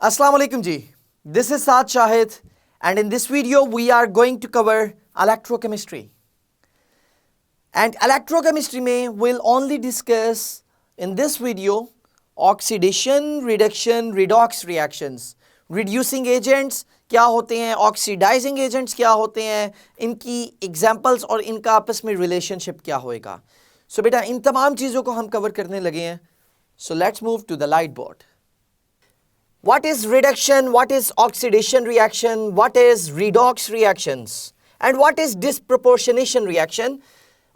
Assalamu alaikum ji. This is Saad Shahid, and in this video we are going to cover electrochemistry. And electrochemistry में we'll only discuss in this video oxidation, reduction, redox reactions. Reducing agents क्या होते हैं, oxidizing agents क्या होते हैं, इनकी examples और इनका आपस में relationship क्या होएगा. So बेटा इन तमाम चीज़ों को हम cover करने लगे हैं. So let's move to the light board. What is reduction? What is oxidation reaction? What is redox reactions? And what is disproportionation reaction?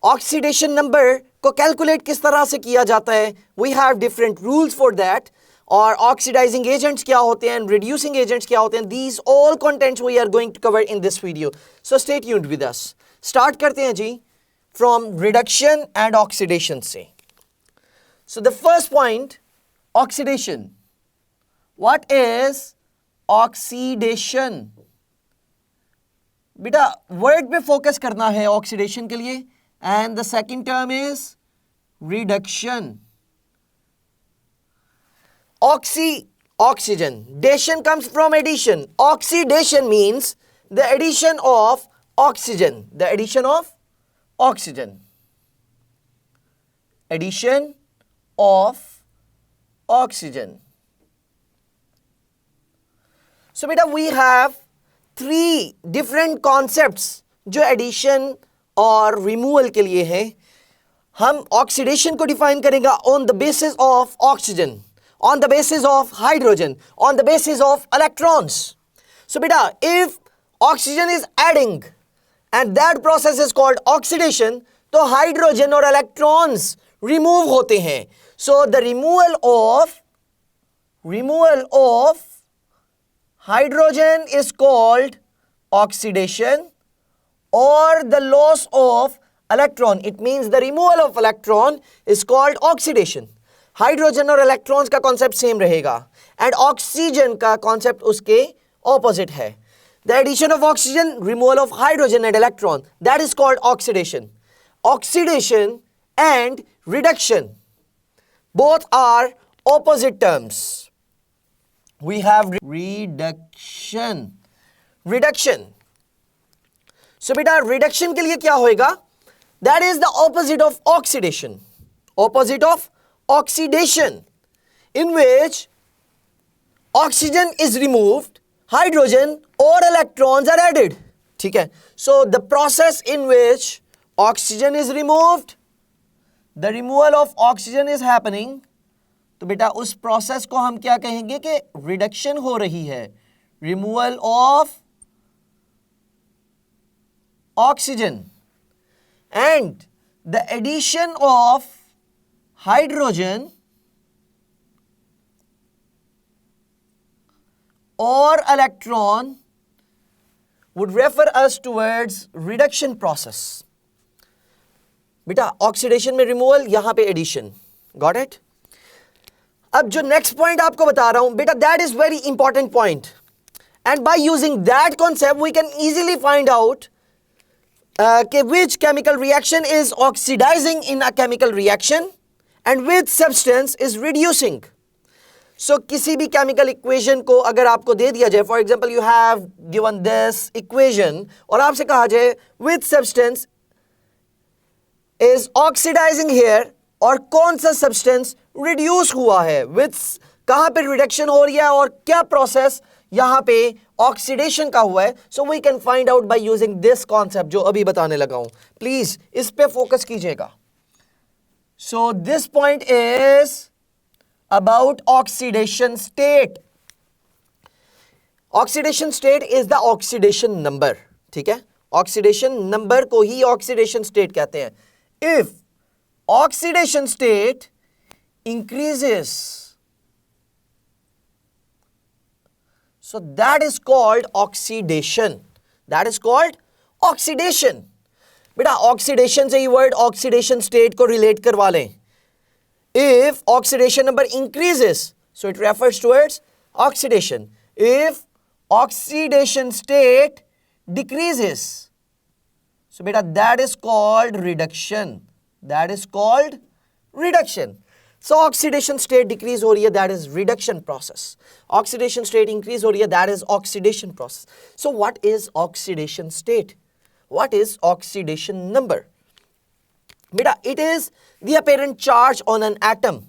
Oxidation number को calculate किस तरह से किया जाता है? We have different rules for that. और oxidizing agents क्या होते हैं? Reducing agents क्या होते हैं? These all contents we are going to cover in this video. So stay tuned with us. Start करते हैं जी from reduction and oxidation से. So the first point, oxidation. What is oxidation? बेटा word पे focus करना है oxidation के लिए. And the second term is reduction. Oxygen. Dation comes from addition. Oxidation means the addition of oxygen. The addition of oxygen. Addition of oxygen. So beta we have three different concepts जो addition और removal के लिए हैं. हम oxidation को define करेंगे on the basis of oxygen, on the basis of hydrogen, on the basis of electrons. So beta if oxygen is adding and that process is called oxidation, तो hydrogen और electrons remove होते हैं. So the removal of hydrogen is called oxidation, or the loss of electron. It means the removal of electron is called oxidation. Hydrogen और electrons का concept same रहेगा. And oxygen का concept उसके opposite है. The addition of oxygen, removal of hydrogen and electron, that is called oxidation. Oxidation and reduction, both are opposite terms. We have reduction. So beta reduction के लिए क्या होएगा? That is the opposite of oxidation. Opposite of oxidation, in which oxygen is removed, hydrogen or electrons are added. ठीक है? So the process in which oxygen is removed, the removal of oxygen is happening. तो बेटा उस process को हम क्या कहेंगे कि रिडक्शन हो रही है. Removal of oxygen and the addition of hydrogen और electron would refer us towards reduction process. बेटा ऑक्सीडेशन में रिमूवल, यहां पे एडिशन. Got it? अब जो नेक्स्ट पॉइंट आपको बता रहा हूं बेटा, that is very important point, and by using that concept we can easily find out कि which chemical reaction is oxidizing in a chemical reaction and which substance is reducing. So किसी भी chemical equation को अगर आपको दे दिया जाए, for example you have given this equation और आपसे कहा जाए which substance is oxidizing here, और कौन सा सब्सटेंस रिड्यूस हुआ है, विथ कहां पे रिडक्शन हो रही है और क्या प्रोसेस यहां पे ऑक्सीडेशन का हुआ है. So we can find out by using this concept जो अभी बताने लगा हूं. प्लीज इस पे फोकस कीजिएगा. So this point is about oxidation state. Oxidation state is the oxidation number. ठीक है, ऑक्सीडेशन नंबर को ही ऑक्सीडेशन स्टेट कहते हैं. If oxidation state increases, so that is called oxidation. That is called oxidation. बेटा oxidation से ही word oxidation state को relate करवा लें. If oxidation number increases, so it refers towards oxidation. If oxidation state decreases, so बेटा that is called reduction. That is called reduction. So oxidation state decrease हो रही है, that is reduction process. Oxidation state increase हो रही है, that is oxidation process. So what is oxidation state? What is oxidation number? बेटा it is the apparent charge on an atom.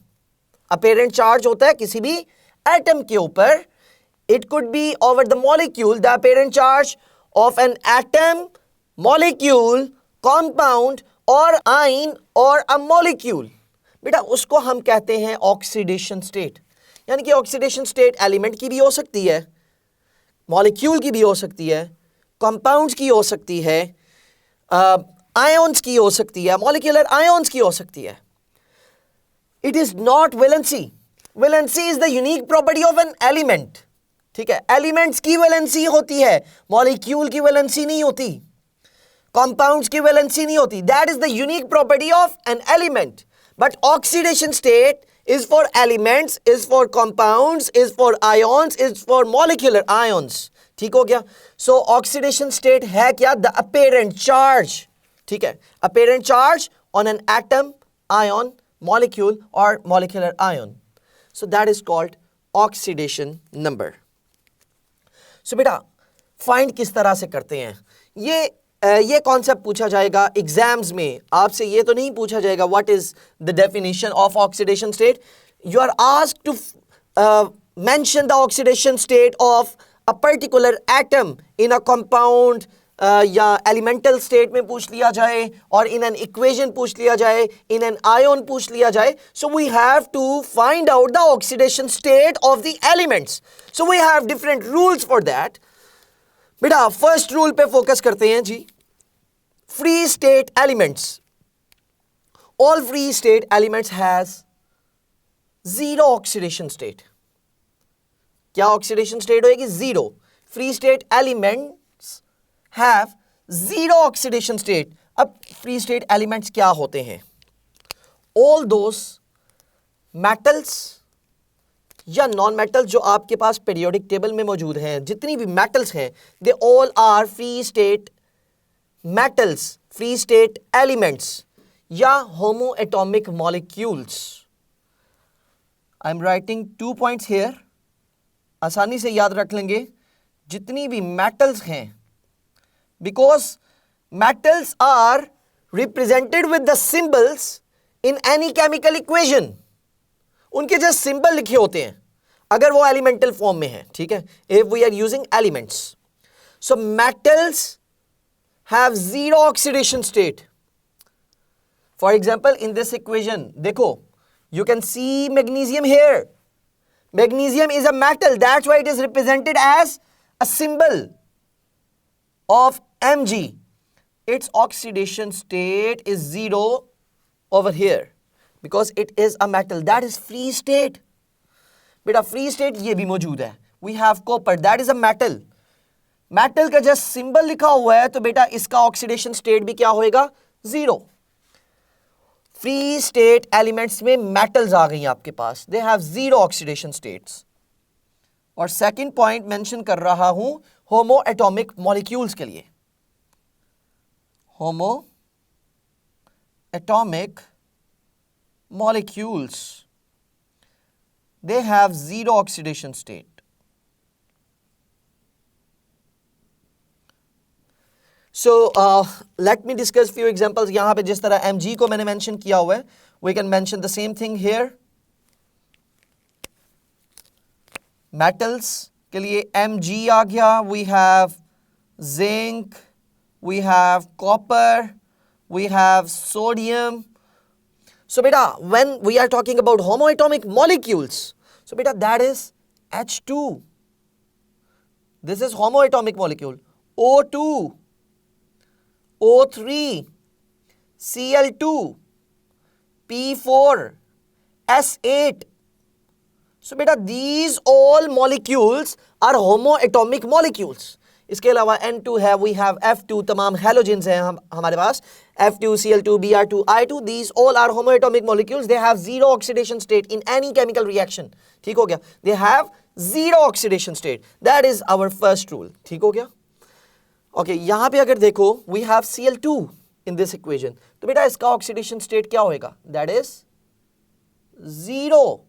Apparent charge होता है किसी भी एटम के ऊपर. It could be over the molecule, the apparent charge of an atom, molecule, compound और ion और a molecule. बेटा उसको हम कहते हैं ऑक्सीडेशन स्टेट. यानी कि ऑक्सीडेशन स्टेट एलिमेंट की भी हो सकती है, मॉलिक्यूल की भी हो सकती है, कंपाउंड्स की हो सकती है, आयंस की हो सकती है, मॉलिक्यूलर आयंस की हो सकती है. It is not valency. Valency is the unique property of an element. ठीक है, एलिमेंट्स की वैलेंसी होती है, मॉलिक्यूल की वैलेंसी नहीं होती, कंपाउंड्स की वैलेंसी नहीं होती. That is the unique property of an element. But oxidation state is for elements, is for compounds, is for ions, is for molecular ions. ठीक हो गया. So oxidation state है क्या? The apparent charge. ठीक है, apparent charge on an atom, ion, molecule or molecular ion. So that is called oxidation number. So बेटा find किस तरह से करते हैं? ये कॉन्सेप्ट पूछा जाएगा एग्जाम्स में. आपसे ये तो नहीं पूछा जाएगा what is the definition of oxidation state. You are asked to mention the oxidation state of a particular atom in a compound, या एलिमेंटल स्टेट में पूछ लिया जाए, और इन एन इक्वेशन पूछ लिया जाए, इन एन आयन पूछ लिया जाए. So we have to find out the oxidation state of the elements. So we have different rules for that. बेटा फर्स्ट रूल पे फोकस करते हैं जी. Free state elements, all free state elements has zero oxidation state. क्या oxidation state होगी? Zero. Free state elements have zero oxidation state. अब free state elements क्या होते हैं? ऑल दोस मेटल्स या नॉन मेटल्स जो आपके पास पीरियोडिक टेबल में मौजूद हैं, जितनी भी मेटल्स हैं, they all are free state metals, free state elements या homoatomic molecules. I am writing 2 points here. आसानी से याद रख लेंगे जितनी भी मेटल्स हैं, because metals are represented with the symbols in any chemical equation. उनके जस्ट सिंबल लिखे होते हैं अगर वो एलिमेंटल फॉर्म में है. ठीक है, if we are using elements. So metals have zero oxidation state. For example, in this equation, देखो, you can see magnesium here. Magnesium is a metal, that's why it is represented as a symbol of Mg. Its oxidation state is zero over here because it is a metal. That is free state. बेटा free state ये भी मौजूद है. We have copper, that is a metal. Metal का just symbol लिखा हुआ है, तो बेटा इसका ऑक्सीडेशन स्टेट भी क्या होएगा? जीरो. फ्री स्टेट एलिमेंट्स में मेटल्स आ गई आपके पास, they have zero oxidation states. और सेकंड पॉइंट मेंशन कर रहा हूं होमो एटॉमिक मॉलिक्यूल्स के लिए. Homoatomic molecules, they have zero oxidation state. So let me discuss few examples. यहाँ पे जिस तरह Mg को मैंने mention किया हुआ है, we can mention the same thing here. Metals के लिए Mg आ गया. We have zinc, we have copper, we have sodium. So बेटा when we are talking about homoatomic molecules, so बेटा that is H2. This is homoatomic molecule. O2, O3, Cl2, P4, S8. So बेटा these all molecules are homoatomic molecules. इसके अलावा N2 है, we have F2, तमाम halogens हैं हमारे पास, F2, Cl2, Br2, I2. These all are homoatomic molecules. They have zero oxidation state in any chemical reaction. ठीक हो गया? They have zero oxidation state. That is our first rule. ठीक हो गया? Okay, यहाँ पे अगर देखो we have Cl2 in this equation, तो बेटा इसका ऑक्सीडेशन स्टेट क्या होएगा? That is 0,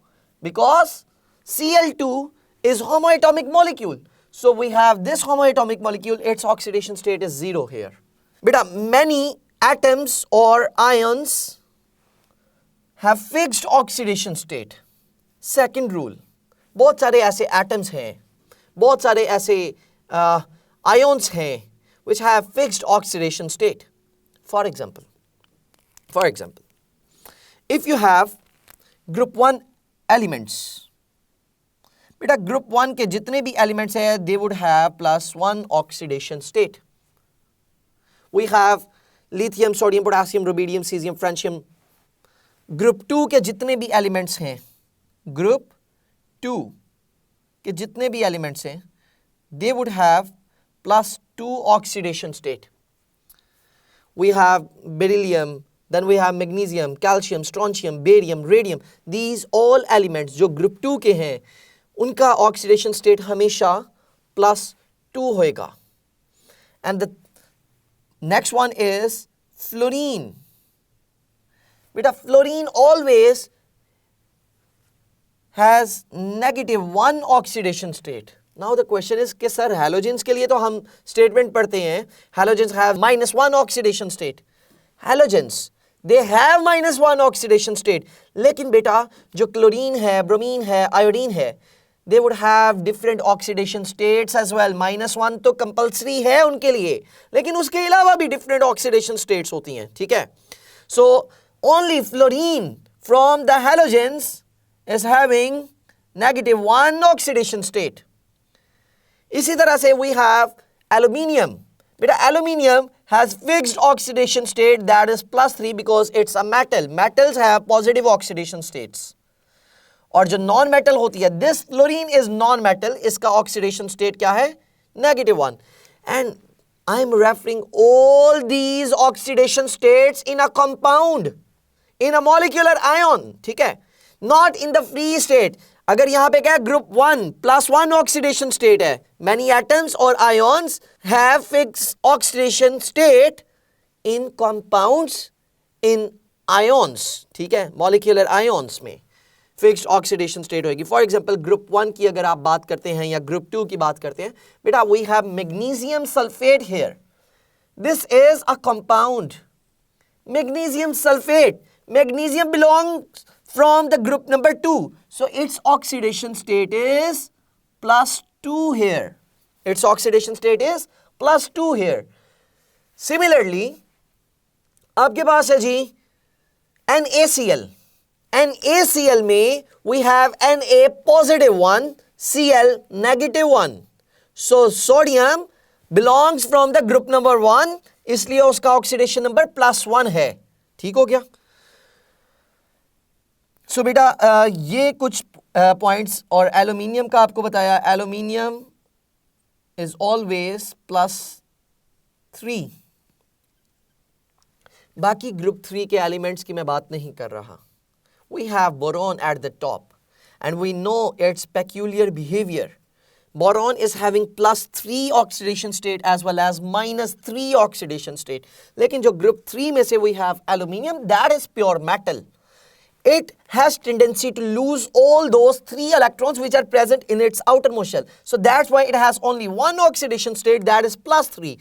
because Cl2 is homoatomic molecule. So we have this homoatomic molecule, its oxidation state is 0 here. Beta, many atoms or ions have fixed oxidation state. Second rule, बहुत सारे ऐसे atoms हैं, बहुत सारे ऐसे ions हैं which have fixed oxidation state. For example, if you have group 1 elements, बेटा group 1 के जितने भी elements हैं, they would have +1 oxidation state. We have lithium, sodium, potassium, rubidium, cesium, francium. Group 2 के जितने भी elements हैं, group 2 के जितने भी elements हैं, they would have +2 oxidation state. We have beryllium, then we have magnesium, calcium, strontium, barium, radium. These all elements जो group 2 के हैं, उनका oxidation state हमेशा +2 होएगा. And the next one is fluorine. Beta, fluorine always has -1 oxidation state. Now the question is कि sir halogens के लिए तो हम statement पढ़ते हैं, halogens have -1 oxidation state. Halogens, they have -1 oxidation state. लेकिन बेटा जो chlorine है, bromine है, iodine है, they would have different oxidation states as well. -1 तो compulsory है उनके लिए, लेकिन उसके अलावा भी different oxidation states होती हैं, ठीक है? So only fluorine from the halogens is having -1 oxidation state. इसी तरह से we have aluminium. बेटा aluminium has fixed oxidation state, that is +3, because it's a metal. Metals have positive oxidation states. और जो नॉन मेटल होती है, this fluorine is non-metal, इसका oxidation state क्या है? -1. And I am referring all these oxidation states in a compound, in a molecular ion, ठीक है? Not in the free state. अगर यहाँ पे क्या है, group 1 +1 oxidation state है, many atoms or ions have fixed oxidation state in compounds, in ions, ठीक है, molecular ions में fixed oxidation state होगी. For example, group 1 की अगर आप बात करते हैं या group 2 की बात करते हैं, बेटा we have magnesium sulfate here. This is a compound, magnesium sulfate. Magnesium belongs from the group number 2. So its oxidation state is +2 here. Its oxidation state is +2 here. Similarly, आपके पास है जी NaCl. NaCl में we have Na +1, Cl -1. So sodium belongs from the group number 1, इसलिए उसका oxidation number +1 है. ठीक हो गया? So बेटा ये कुछ पॉइंट्स और एल्यूमिनियम का आपको बताया. Aluminium is always +3. बाकी ग्रुप 3 के एलिमेंट्स की मैं बात नहीं कर रहा. We have boron at the top and we know its peculiar behavior. Boron is having +3 oxidation state as well as -3 oxidation state. लेकिन जो group 3 में से we have aluminium, that is pure metal. It has tendency to lose all those 3 electrons which are present in its outermost shell. So that's why it has only one oxidation state, that is +3.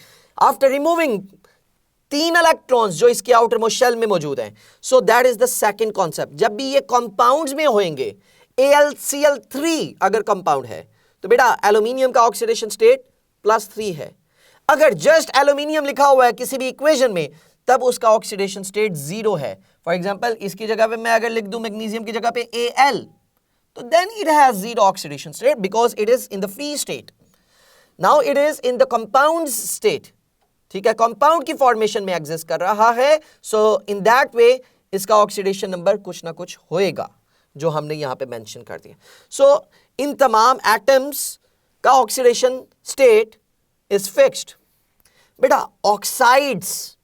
After removing 3 electrons जो इसके outermost shell में मौजूद हैं. So that is the second concept. जब भी ये compounds में होंगे, AlCl3 अगर compound है, तो बेटा aluminium का oxidation state +3 है. अगर just aluminium लिखा हुआ है किसी भी equation में, तब उसका oxidation state 0 है. For example, इसकी जगह पे मैं अगर लिख दूं magnesium की जगह पे Al, तो then it has 0 oxidation state because it is in the free state. Now it is in the compound state. ठीक है, compound की formation में exist कर रहा है. So in that way इसका oxidation number कुछ ना कुछ होएगा जो हमने यहाँ पे mention कर दिया. So इन तमाम atoms का oxidation state is fixed. बेटा oxides,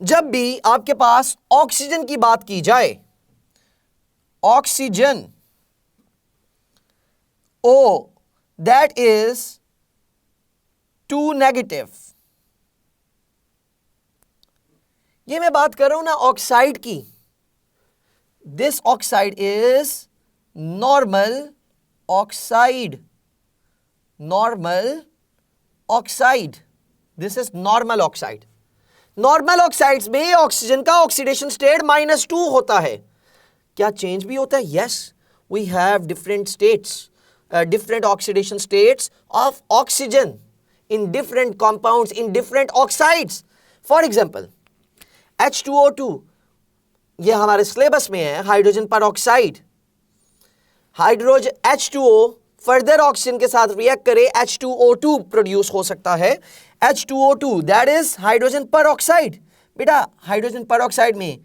जब भी आपके पास ऑक्सीजन की बात की जाए, oxygen O, that is 2 negative. ये मैं बात कर रहा हूं ना ऑक्साइड की. this oxide is normal oxide. Normal oxide. This is normal oxide. Normal oxides में ऑक्सीजन का ऑक्सीडेशन स्टेट -2 होता है. क्या चेंज भी होता है? Yes, we have different states, different oxidation states of oxygen in different compounds, in different oxides. For example, H2O2, ये हमारे सिलेबस में है, हाइड्रोजन पर oxide. Hydrogen H2O further oxygen के साथ रिएक्ट करे H2O2 प्रोड्यूस हो सकता है. H2O2 दैट इज हाइड्रोजन पर ऑक्साइड. बेटा हाइड्रोजन पर ऑक्साइड में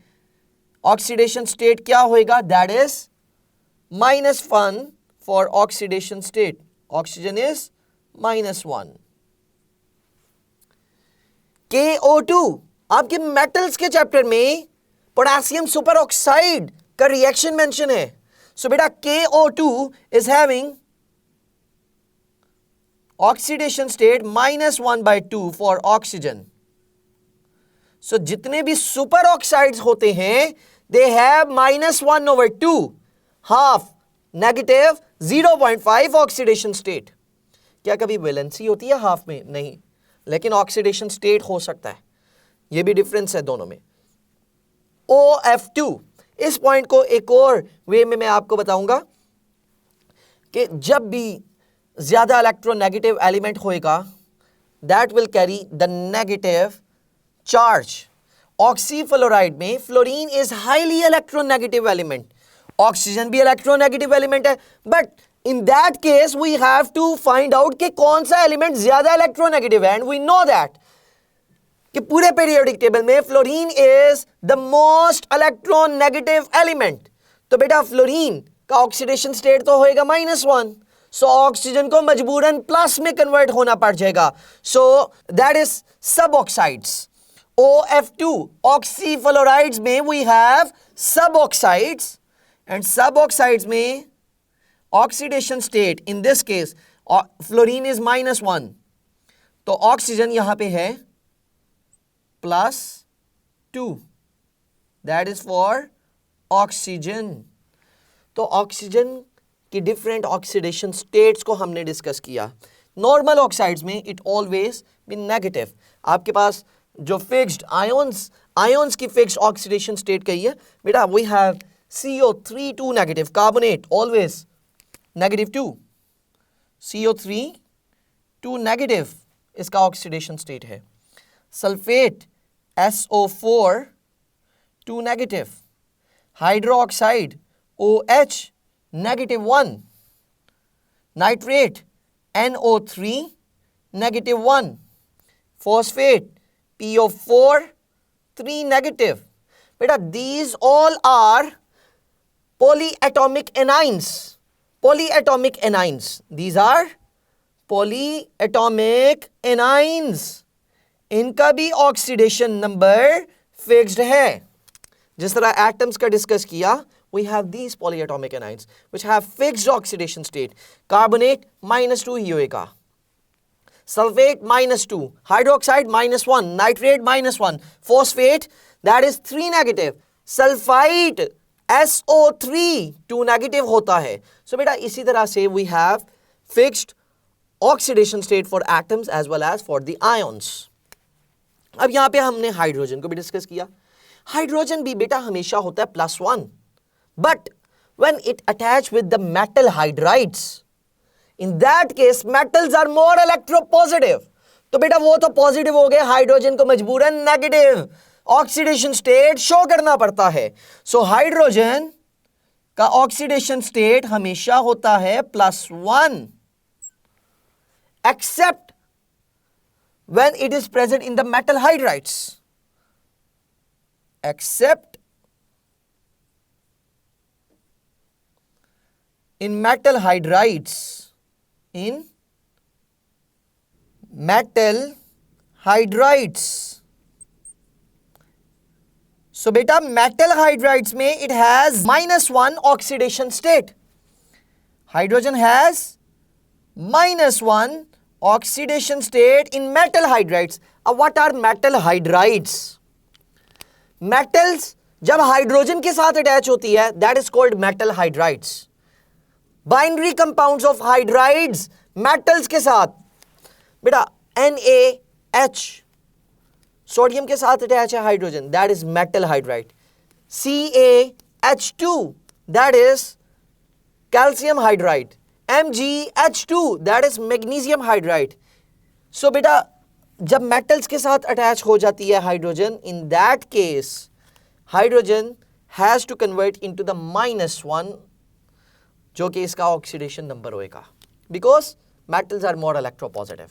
ऑक्सीडेशन स्टेट क्या होएगा? That is -1 for oxidation state. Oxygen is -1. KO2 आपके मेटल्स के चैप्टर में पोटेशियम सुपर ऑक्साइड का रिएक्शन मेंशन है. सो बेटा KO2 is having oxidation state -1/2 for oxygen. So जितने भी सुपर ऑक्साइड्स होते हैं they have -1/2, half, negative 0.5 oxidation state. क्या कभी वैलेंसी होती है हाफ में? नहीं, लेकिन ऑक्सीडेशन स्टेट हो सकता है. ये भी डिफरेंस है दोनों में. OF2, इस पॉइंट को एक और वे में मैं आपको बताऊंगा कि जब भी ज्यादा इलेक्ट्रोनेगेटिव एलिमेंट होएगा that will carry the negative charge. Oxyfluoride में fluorine is highly electronegative element. Oxygen भी इलेक्ट्रोनेगेटिव एलिमेंट है, but in that case we have to find out कि कौन सा एलिमेंट ज्यादा इलेक्ट्रोनेगेटिव है. एंड वी नो दैट कि पूरे पीरियोडिक टेबल में fluorine is the most electronegative element. तो बेटा फ्लोरीन का ऑक्सीडेशन स्टेट तो होएगा -1. सो ऑक्सीजन को मजबूरन प्लस में कन्वर्ट होना पड़ जाएगा. सो दैट इज सब ऑक्साइड्स. OF2 ऑक्सीफ्लोराइड्स में वी हैव सब ऑक्साइड्स, एंड सब ऑक्साइड्स में oxidation state in this case fluorine is -1, तो ऑक्सीजन यहां पे है +2. That is for oxygen. तो ऑक्सीजन की डिफरेंट ऑक्सीडेशन स्टेट्स को हमने डिस्कस किया. नॉर्मल ऑक्साइड्स में इट ऑलवेज बी नेगेटिव. आपके पास जो फिक्स्ड आयोन्स की फिक्स्ड ऑक्सीडेशन स्टेट कही है बेटा, we have CO3 2 negative, carbonate always -2, CO3 2 negative इसका ऑक्सीडेशन स्टेट है. Sulphate SO4 2 negative, hydroxide OH -1, nitrate NO3 -1, phosphate PO4 3 negative. बेटा these all are polyatomic anions. Polyatomic anions. These are polyatomic anions. इनका भी oxidation number fixed है. जिस तरह atoms का discuss किया, we have these polyatomic anions which have fixed oxidation state. Carbonate -2 ही होएगा, sulphate -2, hydroxide -1, nitrate -1, phosphate that is 3 negative, sulphide SO3 2 negative होता है. So बेटा इसी तरह से we have fixed oxidation state for atoms as well as for the ions. अब यहां पे हमने हाइड्रोजन को भी डिस्कस किया. हाइड्रोजन भी बेटा हमेशा होता है +1, but when it attach with the metal hydrides, in that case metals are more electropositive. तो बेटा वो तो पॉजिटिव हो गए, हाइड्रोजन को मजबूरन नेगेटिव ऑक्सीडेशन स्टेट शो करना पड़ता है. सो हाइड्रोजन का ऑक्सीडेशन स्टेट हमेशा होता है +1, accept when it is present in the metal hydrides. Except in metal hydrides. In metal hydrides. So beta metal hydrides में it has -1 oxidation state. Hydrogen has -1 oxidation state in metal hydrides. What are metal hydrides? Metals जब hydrogen के साथ attach होती है that is called metal hydrides. Binary compounds of hydrides metals के साथ, बेटा NaH sodium के साथ अटैच है hydrogen, that is metal hydride. CaH2 that is calcium hydride. MgH2 that is magnesium hydride. So बेटा जब मेटल्स के साथ अटैच हो जाती है hydrogen, in that case hydrogen has to convert into the -1, जो कि इसका ऑक्सीडेशन नंबर होएगा, because metals are more electropositive.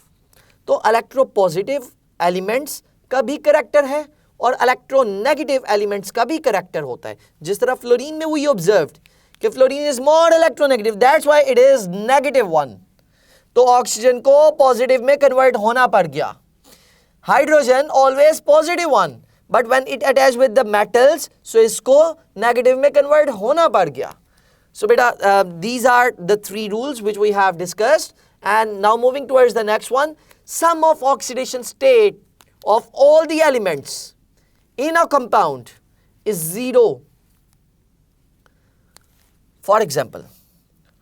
तो इलेक्ट्रोपॉजिटिव एलिमेंट्स का भी करैक्टर है और इलेक्ट्रोनेगेटिव एलिमेंट्स का भी करैक्टर होता है। जिस तरह फ्लोरीन में वी ऑब्जर्व्ड कि fluorine is more electronegative, that's why it is -1। तो ऑक्सीजन को पॉजिटिव में कन्वर्ट होना पड़ गया। Hydrogen always +1, but when it attach with the metals so इसको नेगेटिव में कन्वर्ट होना पड़ गया। So beta, these are the 3 rules which we have discussed, and now moving towards the next one. Sum of oxidation state of all the elements in a compound is 0. For example,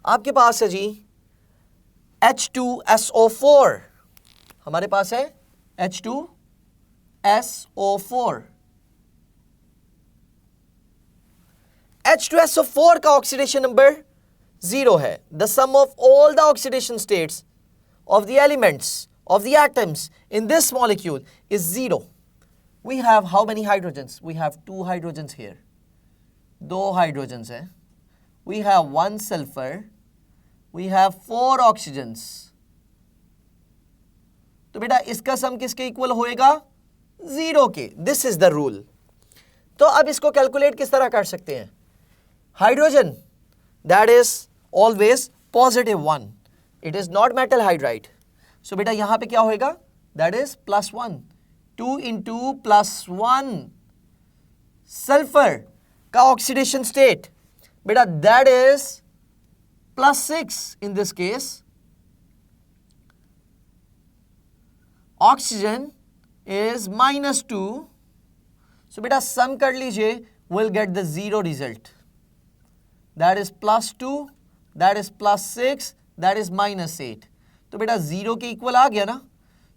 आपके पास है जी H2SO4, हमारे पास है H2SO4। H2SO4 का oxidation number 0 है। The sum of all the oxidation states of the elements of the atoms in this molecule is 0. We have how many hydrogens? We have 2 hydrogens here. 2 hydrogens हैं। We have 1 sulfur. We have 4 oxygens. तो बेटा इसका सम किसके equal होएगा? 0 के। This is the rule. तो अब इसको कैलकुलेट किस तरह कर सकते हैं? Hydrogen, that is always +1. It is not metal hydride. So बेटा यहां पे क्या होएगा? That is +1. 2 into +1. Sulfur का ऑक्सीडेशन स्टेट बेटा that is +6 in this case. Oxygen is -2. So बेटा सम कर लीजिए, we'll get the 0 result. That is +2, that is +6, that is -8. तो बेटा 0 के इक्वल आ गया ना।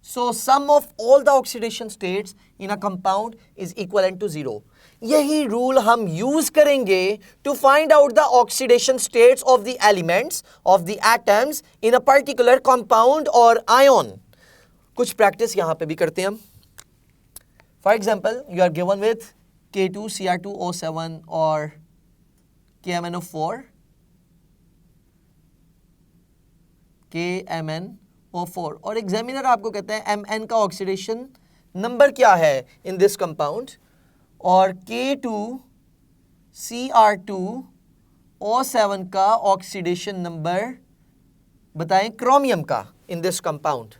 So sum of all the oxidation states in a compound is equivalent to 0. यही rule हम यूज करेंगे to find out the oxidation states of the elements of the atoms in a particular compound or ion. कुछ practice यहां पे भी करते हैं हम। For example, you are given with K2Cr2O7 or KMnO4, KMnO4 और एग्जामिनर आपको कहता है Mn का ऑक्सीडेशन नंबर क्या है इन दिस कंपाउंड और K2Cr2O7 का ऑक्सीडेशन नंबर बताएं क्रोमियम का इन दिस कंपाउंड।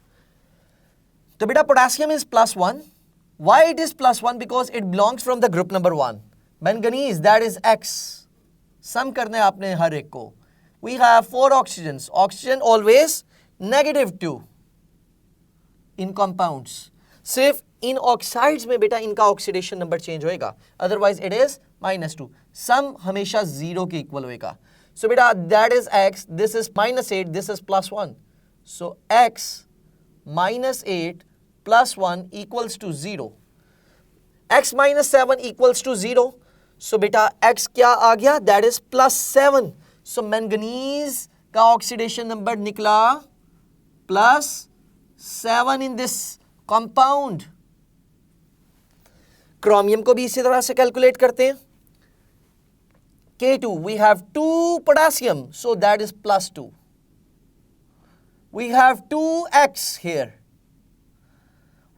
तो बेटा potassium is +1. Why it is +1? Because it belongs from the group number 1. Manganese, that is X. सम करने आपने हर एक को। We have 4 oxygens. Oxygen always -2 in compounds. सिर्फ इन ऑक्साइड्स में बेटा इनका ऑक्सीडेशन नंबर चेंज होएगा, अदरवाइज इट इज -2। सम हमेशा 0 के इक्वल होएगा। सो बेटा that is x, this is -8, this is +1। So x -8 +1 equals to 0. x -7 equals to 0. सो बेटा x क्या आ गया? That is +7. सो मैंगनीज का ऑक्सीडेशन नंबर निकला +7 इन दिस कंपाउंड। क्रोमियम को भी इसी तरह से कैलकुलेट करते हैं। K2, we have 2 potassium, so that is +2. We have 2x here.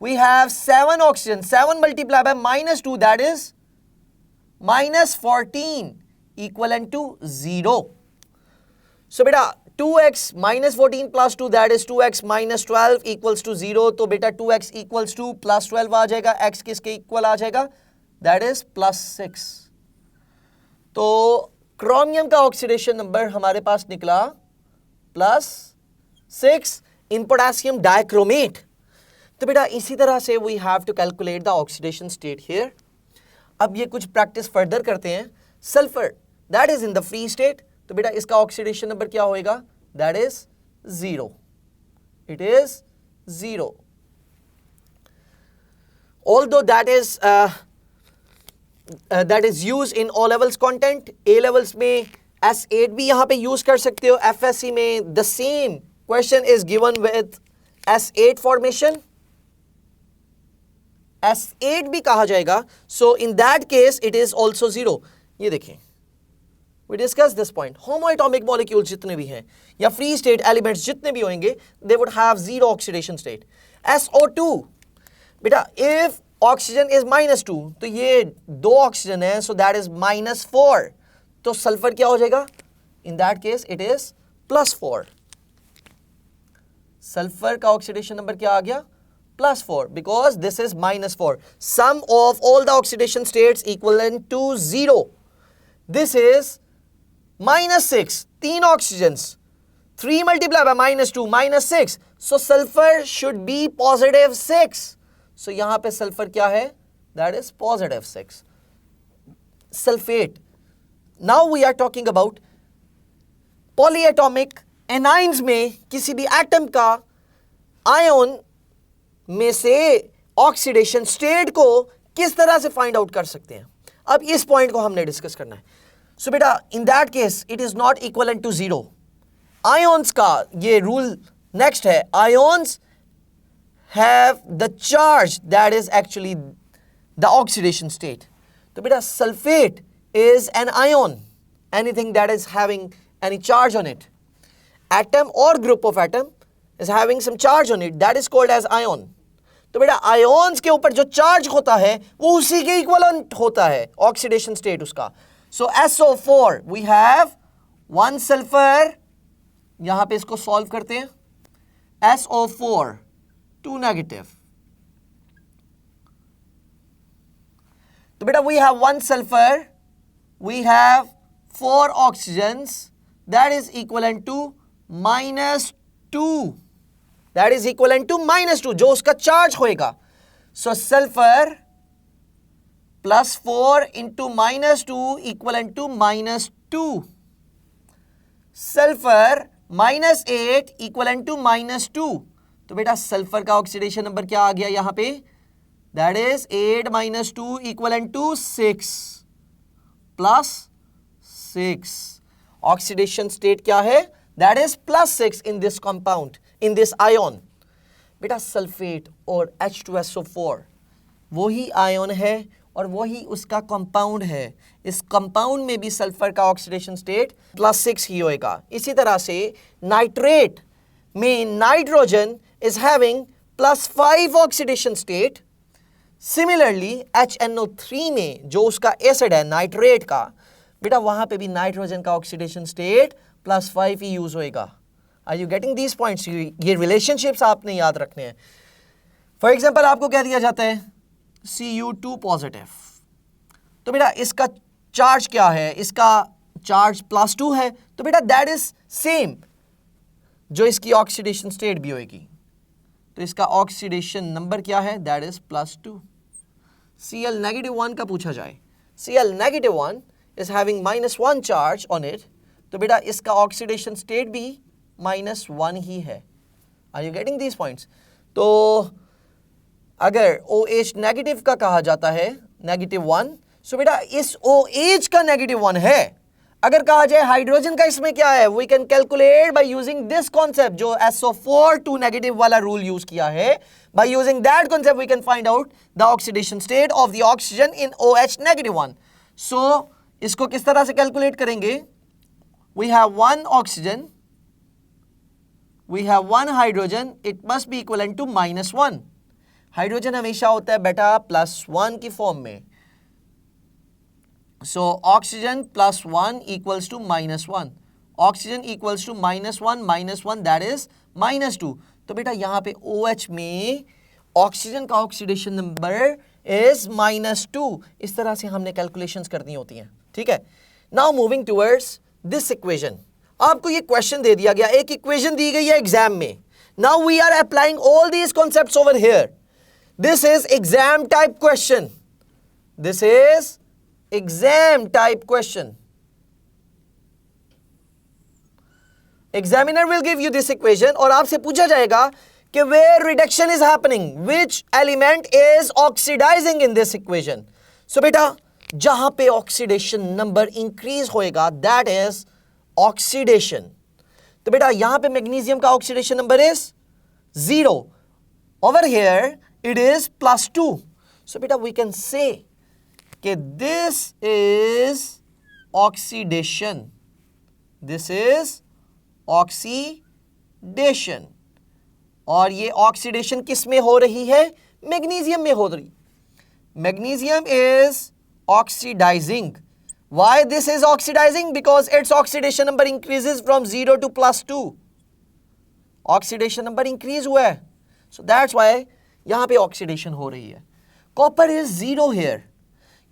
We have 7 oxygen. 7 multiplied by -2, that is -14, equivalent to 0. So बेटा 2x -14 +2, that is 2x -12 equals to 0. तो बेटा 2x equals to +12 आ जाएगा। x किसके equal आ जाएगा? that is +6. तो chromium का oxidation number हमारे पास निकला +6 इन पोटेशियम डाइक्रोमेट। तो बेटा इसी तरह से we have to calculate the oxidation state here. अब ये कुछ प्रैक्टिस फर्दर करते हैं. Sulphur that is in the free state, तो बेटा इसका ऑक्सीडेशन नंबर क्या होएगा? That is 0. It is 0. Although that is used in O levels content, A levels में S8 भी यहाँ पे use कर सकते हो. FSC में the same question is given with S8 formation. S8 भी कहा जाएगा. So in that case it is also 0. ये देखें, we discussed this point. Homoatomic molecules जितने भी हैं या free state elements जितने भी होंगे, they would have 0 oxidation state. SO2 बेटा if oxygen is -2, तो ये 2 ऑक्सीजन है, so that is -4. तो सल्फर क्या हो जाएगा? In that case it is +4. Sulphur का ऑक्सीडेशन नंबर क्या आ गया? +4, because this is -4. Sum of all the oxidation states equivalent to 0. This is -6. 3 oxygens. 3 multiplied by -2, -6. So sulfur should be +6. So यहाँ पे sulphur क्या है? That is +6. Sulfate. Now we are talking about polyatomic anions में किसी भी atom का ion में से ऑक्सीडेशन स्टेट को किस तरह से फाइंड आउट कर सकते हैं. अब इस पॉइंट को हमने डिस्कस करना है. सो बेटा in that case it is not equivalent to 0. Ions का ये रूल नेक्स्ट है. Ions have the charge that is actually the oxidation state. तो बेटा sulfate is an ion, anything that is having any charge on it. Atom or group of atom is having some charge on it, that is called as ion. तो बेटा ions के ऊपर जो charge होता है वो उसी के equivalent होता है oxidation state उसका. So SO4 we have 1 sulfur, यहाँ पे इसको solve करते हैं. SO4 2 negative. तो बेटा we have 1 sulfur, we have 4 oxygens, that is equivalent to -2. That is equivalent to -2 जो उसका चार्ज होएगा. So sulfur plus 4 into -2 equivalent to -2. Sulfur -8 equivalent to -2. तो बेटा सल्फर का ऑक्सीडेशन नंबर क्या आ गया यहाँ पे? That is 8 - 2 equivalent to 6 plus 6. Oxidation state क्या है? That is +6 in this compound, in this ion. बेटा सल्फेट और H2SO4 वही आयन है और वही उसका कंपाउंड है. इस कंपाउंड में भी सल्फर का ऑक्सीडेशन स्टेट +6 ही होएगा. इसी तरह से नाइट्रेट में nitrogen is having +5 oxidation state. Similarly HNO3 में जो उसका एसिड है नाइट्रेट का, बेटा वहां पे भी नाइट्रोजन का ऑक्सीडेशन स्टेट +5 ही यूज होएगा. Are you getting these points? ये रिलेशनशिप्स आपने याद रखने हैं. फॉर एग्जांपल आपको कह दिया जाता है Cu2 पॉजिटिव, तो बेटा इसका चार्ज क्या है? इसका चार्ज +2 है. तो बेटा दैट इज सेम जो इसकी ऑक्सीडेशन स्टेट भी होगी. तो इसका ऑक्सीडेशन नंबर क्या है? That is +2. Cl -1 का पूछा जाए, Cl -1 is having -1 charge on it, तो बेटा इसका ऑक्सीडेशन स्टेट भी -1 ही है. Are you getting these points? तो अगर OH नेगेटिव का कहा जाता है -1, सो बेटा इस OH का -1 है. अगर कहा जाए हाइड्रोजन का इसमें क्या है, we can calculate by using this concept जो SO4 2 नेगेटिव वाला रूल यूज किया है. By using that concept we can find out the oxidation state of the oxygen in OH -1. So इसको किस तरह से कैलकुलेट करेंगे? We have 1 oxygen, we have 1 hydrogen, it must be equivalent to -1. Hydrogen हमेशा होता है बेटा +1 की फॉर्म में. So oxygen +1 equals to -1. Oxygen equals to -1 that is -2. तो बेटा यहाँ पे OH में ऑक्सीजन का ऑक्सीडेशन नंबर इज -2. इस तरह से हमने कैलकुलेशंस करनी होती हैं. ठीक है. Now moving towards this equation. आपको ये क्वेश्चन दे दिया गया, एक इक्वेशन दी गई है एग्जाम में. Now we are applying all these concepts over here. This is exam type question. This is exam type question. Examiner will give you this equation और आपसे पूछा जाएगा कि where reduction is happening, which element is oxidizing in this equation. So बेटा जहां पे oxidation number increase होएगा that is oxidation. तो बेटा यहां पे magnesium का oxidation number is 0. Over here it is +2. So बेटा we can say कि this is oxidation. This is oxidation. और ये oxidation किस में हो रही है? मैग्नीशियम में हो रही. Magnesium is oxidizing. Why this is oxidizing? Because its oxidation number increases from 0 to +2. Oxidation number increase हुआ है. So that's why यहाँ पे oxidation हो रही है. Copper is 0 here.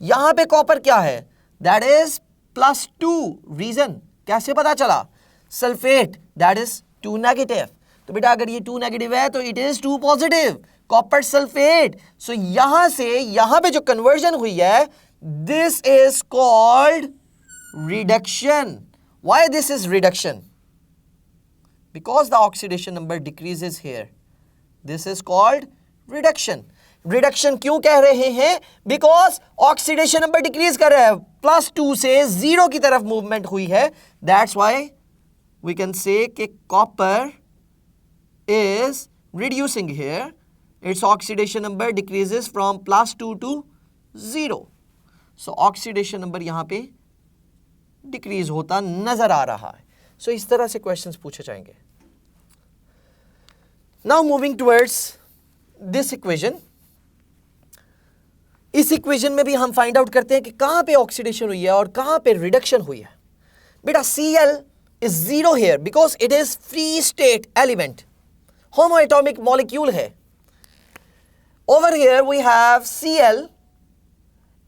यहाँ पे copper क्या है? That is +2. Reason कैसे पता चला? Sulfate that is 2 negative. तो बेटा अगर ये 2 नेगेटिव है तो it is 2 positive, copper sulphate. So यहां से यहां पे जो कन्वर्जन हुई है this is called reduction. Why this is reduction? Because the oxidation number decreases here. This is called reduction. Reduction क्यों कह रहे हैं? बिकॉज ऑक्सीडेशन नंबर डिक्रीज कर रहा है, +2 से 0 की तरफ मूवमेंट हुई है. That's why we can say कि copper is reducing here. Its oxidation number decreases from +2 to 0. So oxidation number यहाँ पे decrease होता नजर आ रहा है. So इस तरह से questions पूछे जाएंगे. Now moving towards this equation. इस equation में भी हम find out करते हैं कि कहाँ पे oxidation हुई है और कहाँ पे reduction हुई है. बेटा Cl is 0 here because it is free state element. Homoatomic molecule है. Over here we have Cl.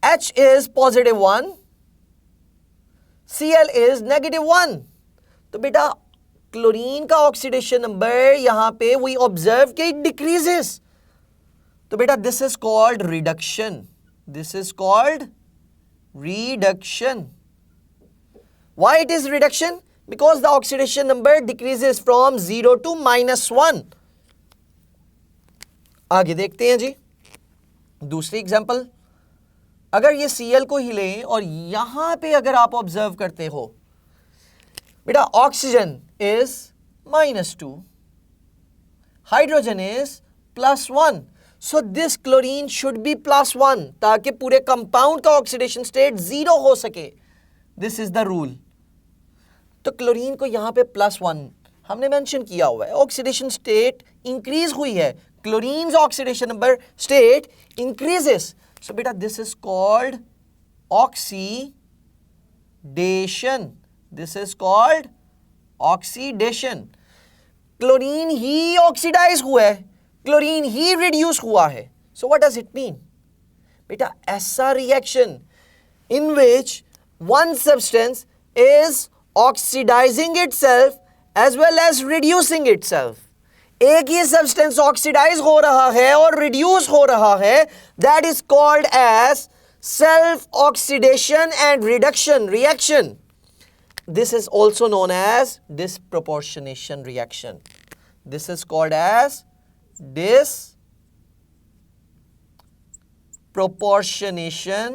H is +1. Cl is -1. तो बेटा क्लोरीन का ऑक्सीडेशन नंबर यहां पे we observe कि it decreases. तो बेटा this is called reduction. This is called reduction. Why it is reduction? Because the oxidation number decreases from 0 to -1. आगे देखते हैं जी दूसरी एग्जांपल. अगर ये Cl को ही लें और यहां पे अगर आप ऑब्जर्व करते हो बेटा oxygen is -2, hydrogen is +1. So this chlorine should be +1 ताकि पूरे कंपाउंड का ऑक्सीडेशन स्टेट 0 हो सके. This is the rule. तो क्लोरीन को यहां पे +1 हमने मेंशन किया हुआ है. ऑक्सीडेशन स्टेट इंक्रीज हुई है. Chlorine's oxidation number state increases. So बेटा this is called oxidation. This is called oxidation. Chlorine ही ऑक्सीडाइज हुआ है, क्लोरीन ही रिड्यूस हुआ है. So what does it mean? बेटा ऐसा reaction in which one substance is oxidizing itself as well as reducing itself. एक ही सब्सटेंस ऑक्सीडाइज हो रहा है और रिड्यूस हो रहा है. That is called as self oxidation and reduction reaction. This is also known as disproportionation reaction. This is called as disproportionation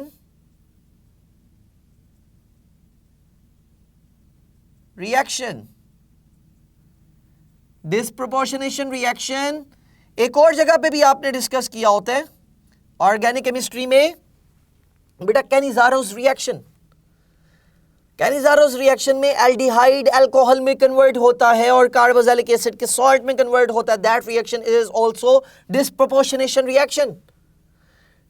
reaction. Disproportionation reaction एक और जगह पे भी आपने डिस्कस किया होता है ऑर्गेनिक केमिस्ट्री में. बेटा कैनिज़ारोस रिएक्शन. कैनिज़ारोस रिएक्शन में एल्डिहाइड अल्कोहल में कन्वर्ट होता है और कार्बोक्सिलिक एसिड के सॉल्ट में कन्वर्ट होता है. That reaction is also disproportionation reaction.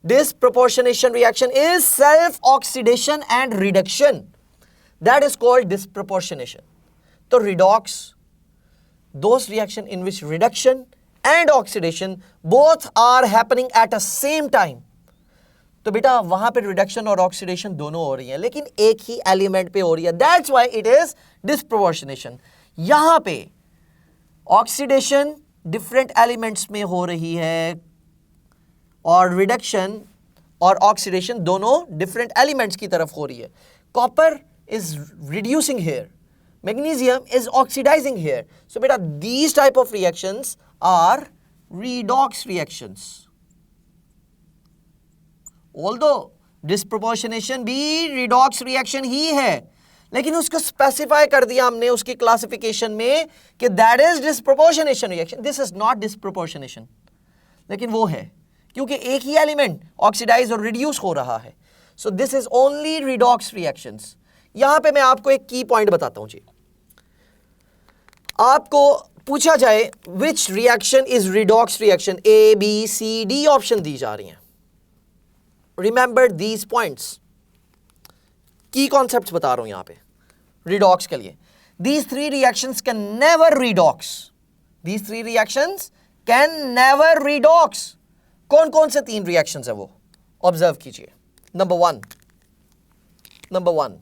Disproportionation reaction is self-oxidation and reduction. That is called disproportionation. So redox, those reaction in which reduction and oxidation both are happening at the same time. तो बेटा वहां पे reduction और oxidation दोनों हो रही हैं लेकिन एक ही एलिमेंट पे हो रही है. That's why it is disproportionation. यहां पे ऑक्सीडेशन डिफरेंट एलिमेंट्स में हो रही है और रिडक्शन और ऑक्सीडेशन दोनों डिफरेंट एलिमेंट्स की तरफ हो रही है. Copper is reducing here, magnesium is oxidising here. So बेटा these type of reactions are redox reactions. Although disproportionation भी redox reaction ही है, लेकिन उसको स्पेसिफाई कर दिया हमने उसकी क्लासिफिकेशन में कि that is disproportionation reaction. This is not disproportionation, लेकिन वो है क्योंकि एक ही एलिमेंट ऑक्सीडाइज और रिड्यूस हो रहा है. So this is only redox reactions. यहां पे मैं आपको एक की पॉइंट बताता हूं जी. आपको पूछा जाए which reaction is redox reaction, A B C D option दी जा रही हैं. Remember these points, key concepts बता रहा हूं यहां पे रिडॉक्स के लिए. These three reactions can never redox. These three reactions can never redox. कौन कौन से तीन रिएक्शंस है वो ऑब्जर्व कीजिए. Number one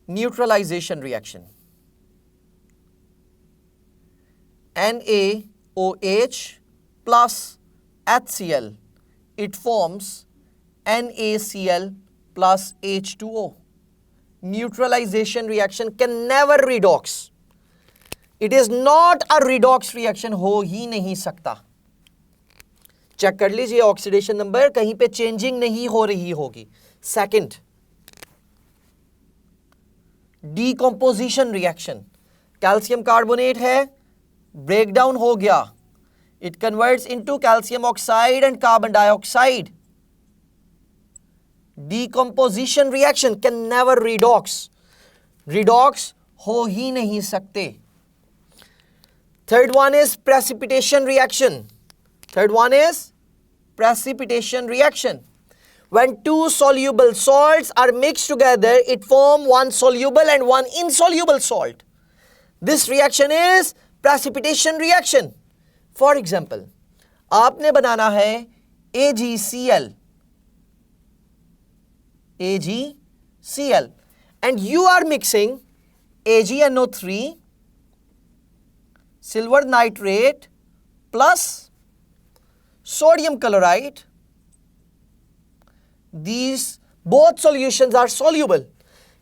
neutralisation reaction. NaOH plus HCl, it forms NaCl plus H2O. Neutralization reaction can never redox. It is not a redox reaction, हो ही नहीं सकता. चेक कर लीजिए ऑक्सीडेशन नंबर कहीं पे चेंजिंग नहीं हो रही होगी. Second decomposition reaction. Calcium carbonate है, ब्रेकडाउन हो गया, it converts into calcium oxide and carbon dioxide. Decomposition reaction can never redox. Redox हो ही नहीं सकते. Third one is precipitation reaction. Precipitation reaction. When two soluble salts are mixed together, it forms one soluble and one insoluble salt. This reaction is precipitation reaction. For example, आपने बनाना है AgCl, and you are mixing AgNO3, silver nitrate plus sodium chloride. These both solutions are soluble.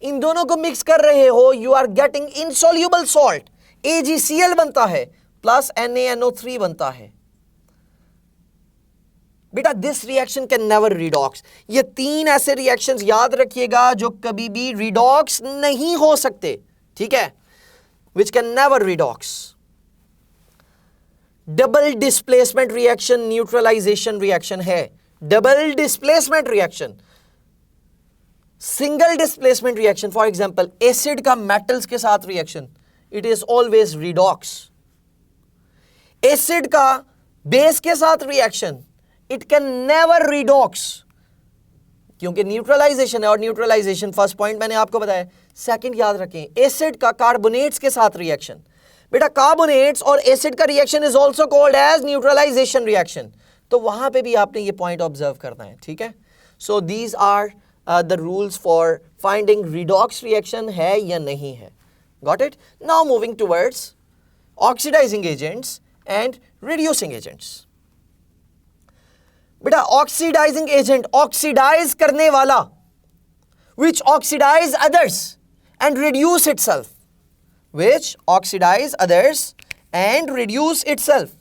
इन दोनों को mix कर रहे हो, you are getting insoluble salt. AgCl बनता है plus NaNO3 बनता है. बेटा this reaction can never redox. ये तीन ऐसे रिएक्शंस याद रखिएगा जो कभी भी रिडॉक्स नहीं हो सकते. ठीक है, which can never redox. Double displacement reaction neutralisation reaction है. Double displacement reaction, single displacement reaction, for example acid का मेटल्स के साथ reaction, it is always redox. Acid का बेस के साथ reaction, it can never redox क्योंकि neutralisation है. और न्यूट्रलाइजेशन फर्स्ट पॉइंट मैंने आपको बताया. सेकंड याद रखें, एसिड का कार्बोनेट्स के साथ रिएक्शन. बेटा कार्बोनेट्स और एसिड का reaction is also called as neutralization reaction. तो वहां पे भी आपने ये पॉइंट ऑब्जर्व करना है. ठीक है, so these are the rules for finding redox reaction है या नहीं है. Got it. Now moving towards oxidising agents and reducing agents. बेटा ऑक्सीडाइजिंग एजेंट, ऑक्सीडाइज करने वाला, which oxidise others and reduce itself. which oxidize others and reduce itself.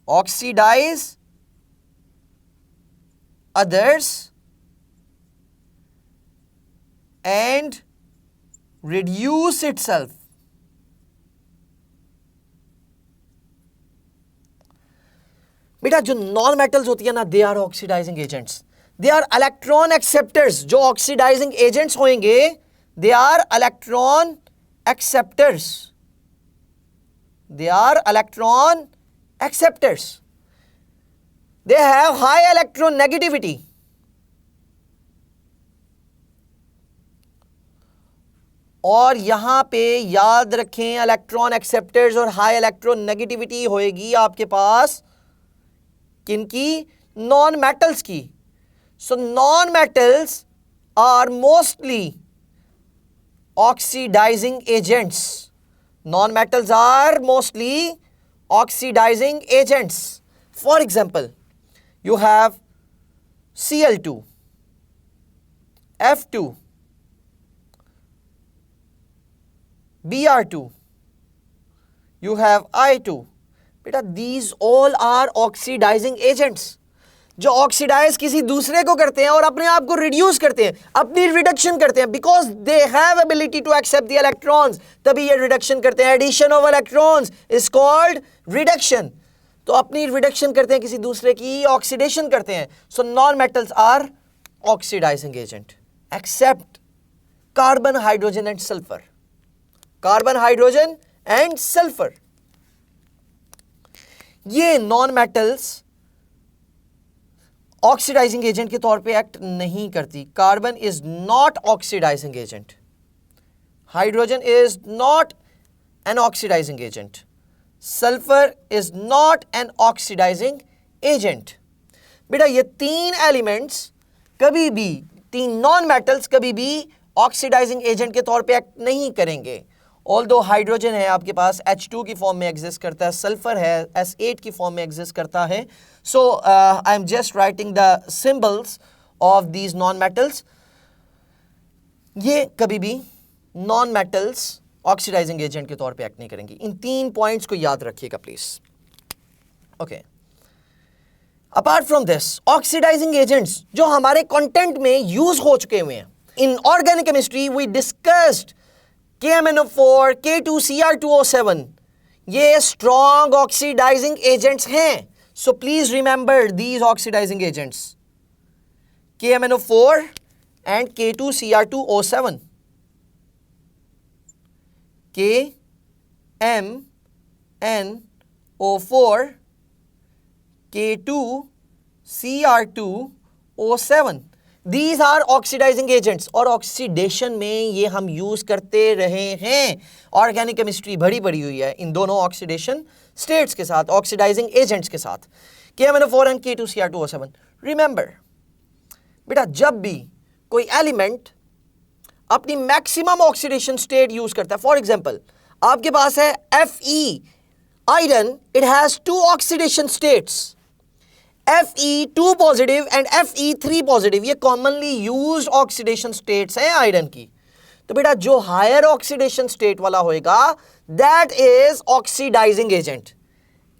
Oxidize others and reduce itself. बेटा जो non metals होती है ना, they are oxidizing agents. They are electron acceptors. जो oxidizing agents होंगे they are electron acceptors. They are electron acceptors. They have high electronegativity. और यहां पे याद रखें इलेक्ट्रॉन एक्सेप्टर्स और हाई इलेक्ट्रोनेगेटिविटी होएगी आपके पास किनकी? नॉन मेटल्स की. So non metals are mostly oxidizing agents. Non-metals are mostly oxidizing agents. For example, you have Cl2, F2, Br2, you have I2. बेटा these all are oxidizing agents जो oxidise किसी दूसरे को करते हैं और अपने आप को रिड्यूस करते हैं, अपनी रिडक्शन करते हैं, because they have ability to accept the electrons, तभी ये रिडक्शन करते हैं. Addition of electrons is called reduction. तो अपनी रिडक्शन करते हैं, किसी दूसरे की ऑक्सीडेशन करते हैं. So non metals are oxidizing agent except carbon, hydrogen and sulphur. Carbon, hydrogen and sulphur, ये नॉन मेटल्स ऑक्सीडाइजिंग एजेंट के तौर पे एक्ट नहीं करती. Carbon is not oxidizing agent, hydrogen is not an oxidizing agent, sulphur is not an oxidizing agent. बेटा ये तीन elements कभी भी, तीन नॉन मेटल्स कभी भी ऑक्सीडाइजिंग एजेंट के तौर पे एक्ट नहीं करेंगे. ऑल्दो हाइड्रोजन है आपके पास, H2 की फॉर्म में एग्जिस्ट करता है, सल्फर है S8 की फॉर्म में एग्जिस्ट करता है. So I am just writing the symbols of these non metals. ये कभी भी नॉन मेटल्स ऑक्सीडाइजिंग एजेंट के तौर पे एक्ट नहीं करेंगी. इन तीन पॉइंट्स को याद रखिएगा please. Okay, apart from this oxidizing agents जो हमारे कंटेंट में यूज हो चुके हुए हैं in organic chemistry, we discussed KMnO4, K2Cr2O7, ये स्ट्रॉन्ग ऑक्सीडाइजिंग एजेंट्स हैं. So please remember these oxidizing agents KMnO4 and K2Cr2O7. KMnO4, K2Cr2O7, These are oxidizing agents. और ऑक्सीडेशन में ये हम यूज करते रहे हैं. ऑर्गेनिक केमिस्ट्री भरी भरी हुई है इन दोनों ऑक्सीडेशन स्टेट्स के साथ, ऑक्सीडाइजिंग एजेंट्स के साथ, KMnO4 एंड K2Cr2O7. रिमेंबर बेटा, जब भी कोई एलिमेंट अपनी मैक्सिमम ऑक्सीडेशन स्टेट यूज करता है, फॉर एग्जांपल आपके पास है Fe iron, it has two oxidation states, Fe2 positive and Fe3 positive. ये कॉमनली यूज्ड ऑक्सीडेशन स्टेट्स हैं आयरन की. तो बेटा जो हायर ऑक्सीडेशन स्टेट वाला होएगा that is oxidizing agent.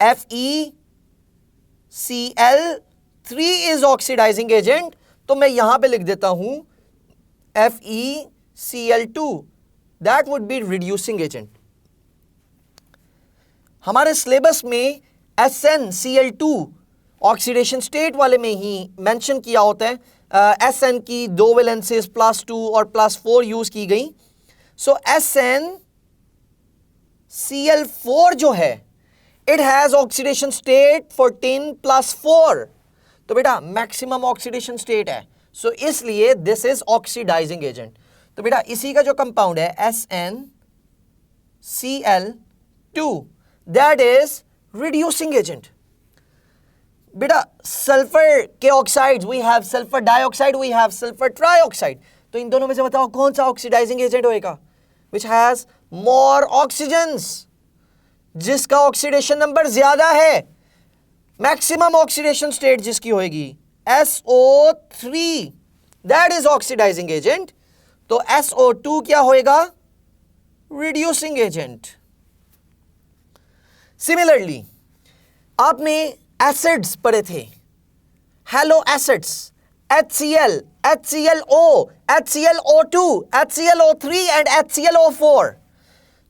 FeCl3 is oxidizing agent. तो मैं यहां पे लिख देता हूं FeCl2, that would be reducing agent. हमारे सिलेबस में SnCl2 ऑक्सीडेशन स्टेट वाले में ही मेंशन किया होता है. Sn की दो वैलेंसेस +2 और +4 यूज की गई. सो SnCl4 जो है इट हैज ऑक्सीडेशन स्टेट 14+4. तो बेटा मैक्सिमम ऑक्सीडेशन स्टेट है, सो इसलिए दिस इज ऑक्सीडाइजिंग एजेंट. तो बेटा इसी का जो कंपाउंड है SnCl2, that is reducing agent. बेटा सल्फर के oxides, we have sulphur dioxide, we have sulphur trioxide. तो इन दोनों में से बताओ कौन सा ऑक्सीडाइजिंग एजेंट होएगा विच हैज मोर ऑक्सीजन्स, जिसका ऑक्सीडेशन नंबर ज्यादा है. मैक्सिमम ऑक्सीडेशन स्टेट जिसकी होएगी SO3, that is oxidizing agent. तो SO2 क्या होएगा? Reducing agent. सिमिलरली आपने एसिड्स पढ़े थे, hello acids, HCl, HClO, HClO2, HClO3 and HClO4.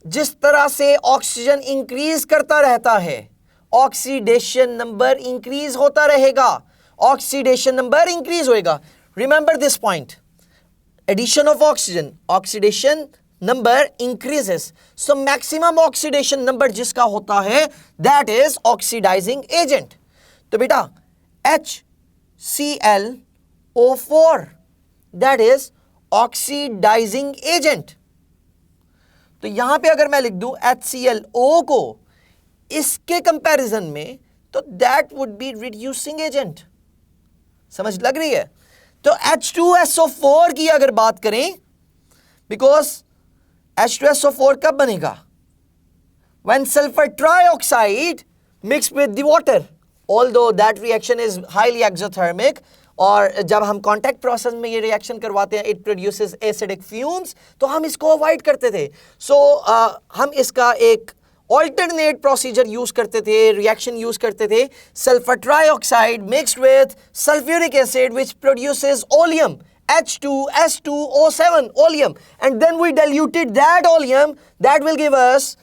जिस तरह से ऑक्सीजन इंक्रीज करता रहता है ऑक्सीडेशन नंबर इंक्रीज होता रहेगा, ऑक्सीडेशन नंबर इंक्रीज होएगा. Remember this point, addition of oxygen, oxidation number increases. So maximum oxidation number जिसका होता है दैट इज ऑक्सीडाइजिंग एजेंट. तो बेटा HClO4 that is oxidizing agent. तो यहां पे अगर मैं लिख दूं HClO को इसके कंपैरिजन में, तो that would be reducing agent. समझ लग रही है? तो H2SO4 की अगर बात करें, बिकॉज H2SO4 कब बनेगा? when sulfur trioxide mixed with the water, although that reaction is highly exothermic, और जब हम कॉन्टैक्ट प्रोसेस में ये रिएक्शन करवाते हैं इट प्रोड्यूसेस एसिडिक फ्यूम्स, तो हम इसको अवॉइड करते थे. सो हम इसका एक ऑल्टरनेट प्रोसीजर यूज करते थे, रिएक्शन यूज करते थे, sulphur trioxide mixed with sulphuric acid which produces oleum H2S2O7 oleum, and then we diluted that oleum, that will give us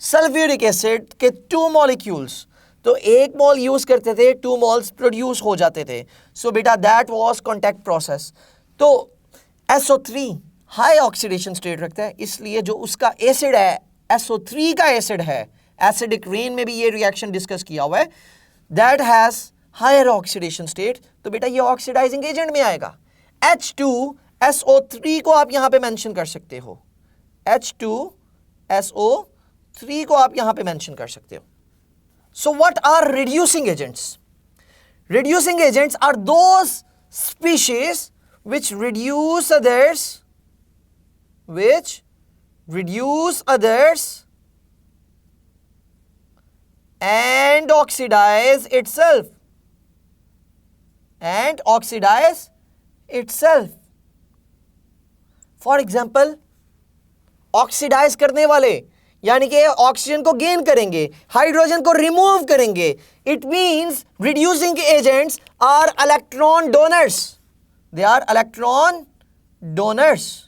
sulphuric acid के 2 मॉलिक्यूल्स. तो 1 मोल यूज करते थे, 2 मोल्स प्रोड्यूस हो जाते थे. सो बेटा दैट वाज कॉन्टैक्ट प्रोसेस. तो SO3 high oxidation state रखता है, इसलिए जो उसका एसिड है SO3 का एसिड है, एसिडिक रेन में भी ये रिएक्शन डिस्कस किया हुआ है, that has higher oxidation state. तो बेटा ये ऑक्सीडाइजिंग एजेंट में आएगा. H2SO3 को आप यहां पे मेंशन कर सकते हो, H2SO3 को आप यहां पे मेंशन कर सकते हो. So what are reducing agents? Reducing agents are those species which reduce others, and oxidize itself. For example, oxidize करने वाले यानी कि ऑक्सीजन को गेन करेंगे, हाइड्रोजन को रिमूव करेंगे. It means reducing agents are electron donors. They are electron donors.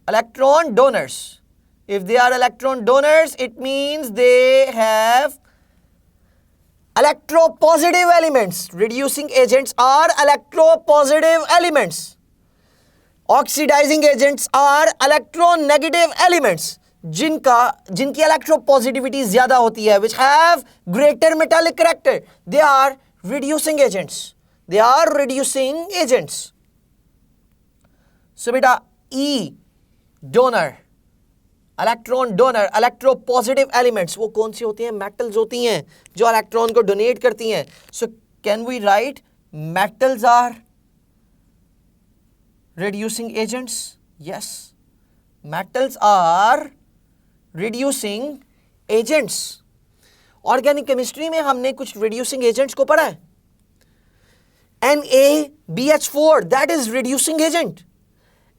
Electron donors. If they are electron donors, it means they have electropositive elements. Reducing agents are electropositive elements. Oxidizing agents are electronegative elements. जिनकी electropositivity ज़्यादा होती है, which have greater metallic character. They are reducing agents. So बेटा E donor, electron donor, electropositive elements वो कौन सी होती हैं? Metals होती हैं जो इलेक्ट्रॉन को डोनेट करती हैं. So can we write metals are reducing agents? Yes, metals are reducing agents. Organic chemistry में हमने कुछ रिड्यूसिंग एजेंट्स को पढ़ा है. NaBH4 that is reducing agent.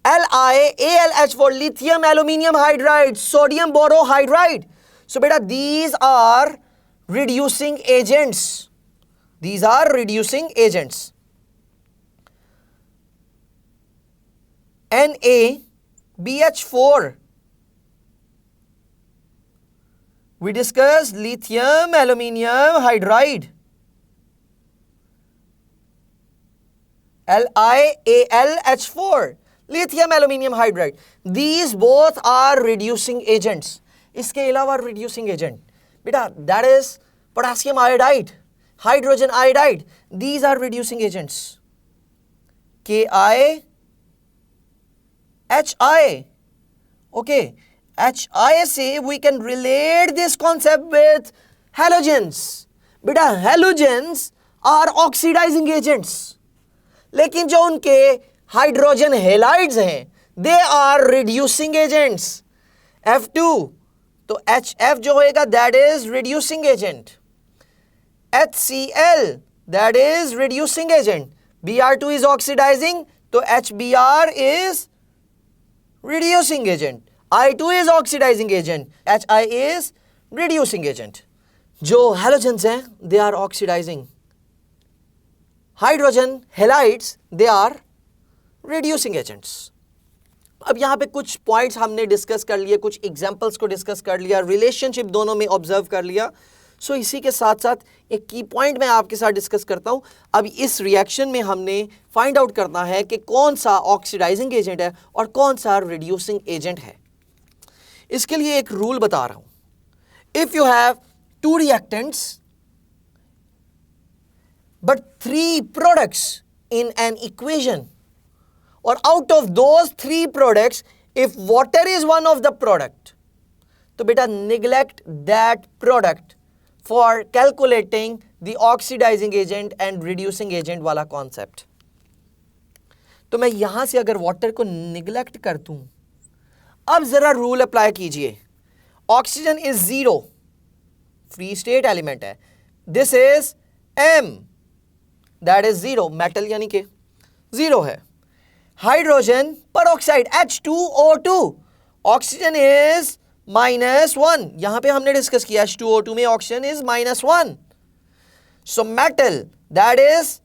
LiAlH4 lithium aluminium hydride, sodium borohydride. So beta these are reducing agents. NaBH4 we discussed lithium aluminium hydride. LiAlH4 lithium aluminium hydride. These both are reducing agents. इसके अलावा reducing agent बेटा that is potassium iodide, hydrogen iodide. These are reducing agents. KiHi. Okay, HI से we can relate this concept with halogens. बेटा halogens are oxidizing agents. लेकिन जो उनके hydrogen halides हैं they are reducing agents. F2 तो HF जो होएगा that is reducing agent. HCl that is reducing agent. Br2 is oxidizing तो HBr is reducing agent. I2 is oxidizing agent. HI is reducing agent. जो halogens हैं they are oxidizing. Hydrogen halides they are reducing agents. अब यहाँ पे कुछ points हमने discuss कर लिए, कुछ एग्जांपल्स को डिस्कस कर लिया, रिलेशनशिप दोनों में ऑब्जर्व कर लिया. सो इसी के साथ साथ एक की पॉइंट मैं आपके साथ डिस्कस करता हूँ. अब इस रिएक्शन में हमने फाइंड आउट करना है कि कौन सा ऑक्सीडाइजिंग एजेंट है और कौन सा रिड्यूसिंग एजेंट है. इसके लिए एक रूल बता रहा हूँ. If you have 2 reactants but 3 products in an equation, or out of those 3 products if water is one of the product, तो बेटा neglect that product for calculating the oxidizing agent and reducing agent वाला concept. तो मैं यहां से अगर water को neglect कर दूं, अब जरा रूल अप्लाई कीजिए, oxygen is zero, free state element है, this is M, that is zero, metal यानी कि जीरो है। हाइड्रोजन पर ऑक्साइड H2O2, ऑक्सीजन इज -1, यहां पे हमने डिस्कस किया H2O2 में oxygen is -1, so metal that is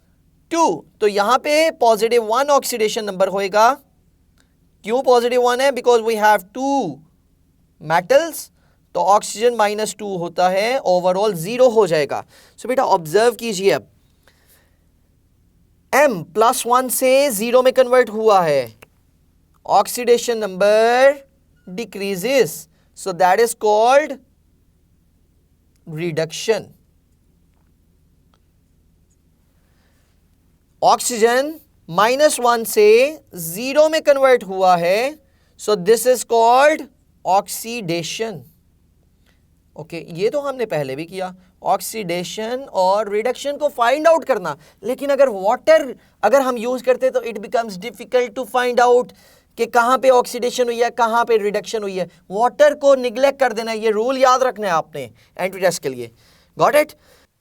2, तो यहां पे +1 ऑक्सीडेशन नंबर होएगा। क्यों +1 है? बिकॉज वी हैव 2 मेटल्स, तो ऑक्सीजन -2 होता है, ओवरऑल 0 हो जाएगा। सो बेटा ऑब्जर्व कीजिए, अब M +1 से 0 में कन्वर्ट हुआ है, oxidation number decreases, so that is called reduction. Oxygen -1 से 0 में कन्वर्ट हुआ है, so this is called oxidation. Okay, ये तो हमने पहले भी किया, ऑक्सीडेशन और रिडक्शन को फाइंड आउट करना। लेकिन अगर वाटर अगर हम यूज करते तो it becomes difficult to find out कि कहां पे ऑक्सीडेशन हुई है, कहां पे रिडक्शन हुई है। वाटर को निग्लेक्ट कर देना, ये रूल याद रखना है आपने एंट्री टेस्ट के लिए। Got it?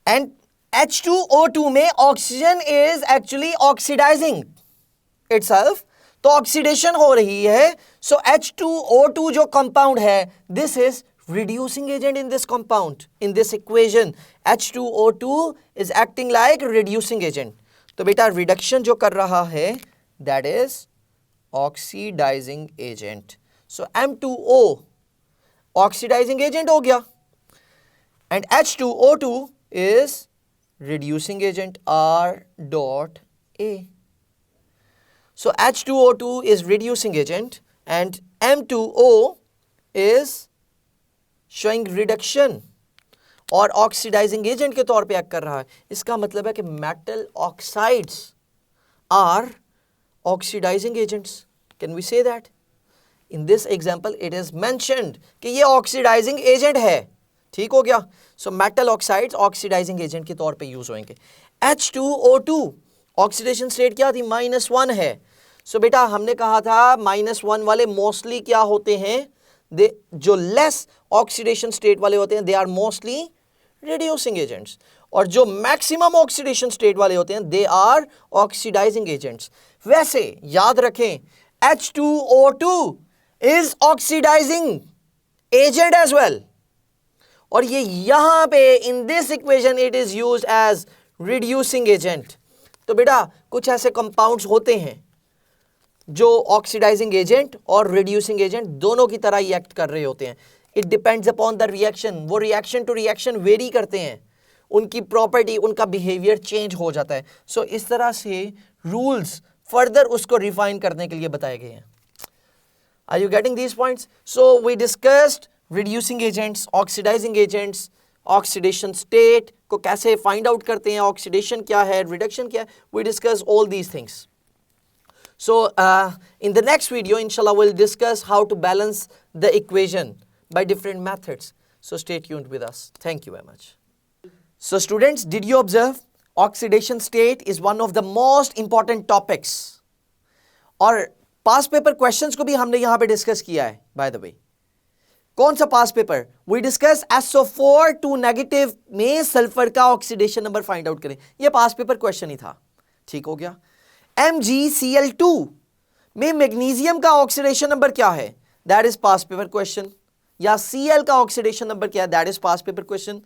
एंड H2O2 में oxygen is actually oxidizing itself, तो ऑक्सीडेशन हो रही है। सो H2O2 जो कंपाउंड है, this is reducing agent in this compound, in this equation H2O2 is acting like reducing agent। तो बेटा reduction जो कर रहा है that is oxidizing agent, so M2O oxidizing agent हो गया and H2O2 is reducing agent R.A, so H2O2 is reducing agent and M2O is showing reduction और oxidising agent के तौर पे एक्ट कर रहा है। इसका मतलब है कि metal oxides are oxidizing agents. Can we say that? In this example it is mentioned कि ये ऑक्सीडाइजिंग एजेंट है। ठीक हो गया? सो मेटल ऑक्साइड्स ऑक्सीडाइजिंग एजेंट के तौर पे यूज होंगे। H2O2 ऑक्सीडेशन स्टेट क्या थी? -1 है। सो बेटा हमने कहा था -1 वाले मोस्टली क्या होते हैं? जो लेस ऑक्सीडेशन स्टेट वाले होते हैं they are mostly reducing agents, और जो मैक्सिमम ऑक्सीडेशन स्टेट वाले होते हैं दे आर ऑक्सीडाइजिंग एजेंट्स। वैसे याद रखें H2O2 is oxidizing agent as well, और ये यहां पे in this equation it is used as reducing agent. तो बेटा कुछ ऐसे कंपाउंड्स होते हैं जो ऑक्सीडाइजिंग एजेंट और रिड्यूसिंग एजेंट दोनों की तरह ही एक्ट कर रहे होते हैं। It depends upon the reaction, वो रिएक्शन टू रिएक्शन वेरी करते हैं, उनकी प्रॉपर्टी उनका बिहेवियर चेंज हो जाता है। सो इस तरह से रूल्स फर्दर उसको रिफाइन करने के लिए बताए गए हैं। Are you getting these points? So we discussed reducing agents, oxidizing agents, oxidation state को कैसे फाइंड आउट करते हैं, ऑक्सीडेशन क्या है, रिडक्शन क्या है, we discuss all these things. So in the next video, inshallah, we'll discuss how to balance the equation by different methods. So stay tuned with us. Thank you very much. So students, did you observe? Oxidation state is one of the most important topics. और past paper questions को भी हमने यहाँ पे discuss किया है, by the way. कौन सा past paper? We discuss SO4 2 negative में सल्फर का ऑक्सीडेशन नंबर फाइंड आउट करें। ये past paper question ही था। ठीक हो गया? MgCl2 में मैग्नीशियम का ऑक्सीडेशन नंबर क्या है? That is past paper question. या Cl का ऑक्सीडेशन नंबर क्या है? That is past paper question.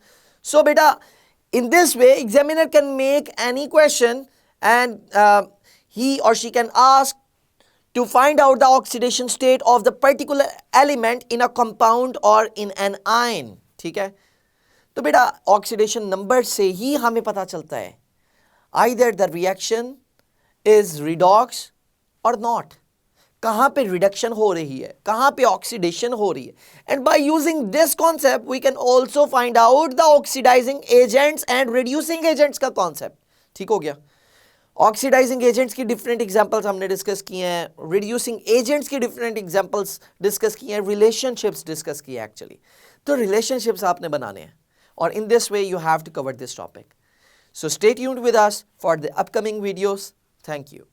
So बेटा in this way examiner can make any question and he or she can ask to find out the oxidation state of the particular element in a compound or in an ion। ठीक है? तो बेटा oxidation number से ही हमें पता चलता है either the reaction is redox or not, कहां पे रिडक्शन हो रही है, कहां पे ऑक्सीडेशन हो रही है। And by using this concept we can also find out the oxidizing agents and reducing agents का कॉन्सेप्ट। ठीक हो गया? ऑक्सीडाइजिंग एजेंट्स की डिफरेंट एग्जांपल्स हमने डिस्कस किए हैं, रिड्यूसिंग एजेंट्स की डिफरेंट एग्जांपल्स डिस्कस किए हैं, रिलेशनशिप्स डिस्कस किए एक्चुअली। तो रिलेशनशिप्स आपने बनाने हैं, और in this way you have to cover this topic. So stay tuned with us for the upcoming videos. Thank you.